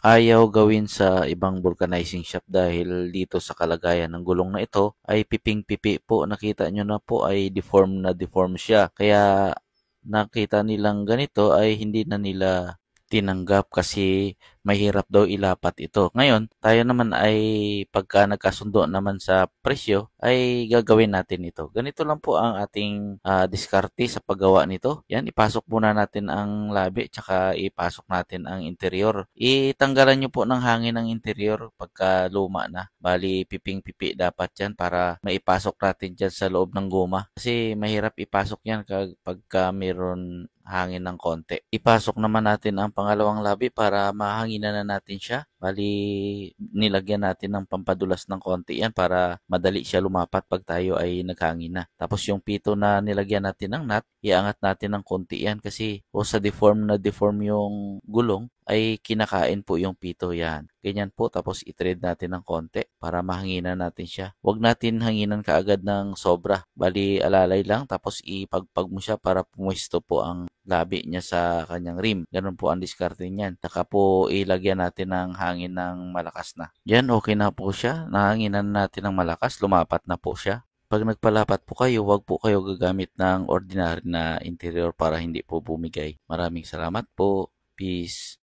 ayaw gawin sa ibang vulcanizing shop dahil dito sa kalagayan ng gulong na ito ay piping-pipi po. Nakita nyo na po ay deform siya. Kaya nakita nilang ganito ay hindi na nila tinanggap kasi mahirap daw ilapat ito. Ngayon, tayo naman ay pagka nagkasundo naman sa presyo, ay gagawin natin ito. Ganito lang po ang ating diskarte sa paggawa nito. Yan, ipasok muna natin ang labi tsaka ipasok natin ang interior. Itanggalan nyo po ng hangin ang interior pagka luma na. Bali, piping-pipi dapat yan para maipasok natin dyan sa loob ng goma. Kasi mahirap ipasok yan pagka meron hangin ng konti. Ipasok naman natin ang pangalawang labi para mahanginan na natin siya. Bali, nilagyan natin ng pampadulas ng konti yan para madali siya lumapat pag tayo ay naghangin na. Tapos yung pito na nilagyan natin ng nut, iangat natin ng konti yan kasi o sa deform yung gulong, ay kinakain po yung pito yan. Ganyan po, tapos i-thread natin ng konti para mahanginan natin siya. Huwag natin hanginan kaagad ng sobra. Bali, alalay lang, tapos ipagpag mo siya para pumwesto po ang labi niya sa kanyang rim. Ganun po ang diskarte niyan. Saka po ilagyan natin ng hangin ng malakas na. Yan, okay na po siya. Nahanginan natin ng malakas, lumapat na po siya. Pag nagpalapat po kayo, huwag po kayo gagamit ng ordinary na interior para hindi po bumigay. Maraming salamat po. Peace.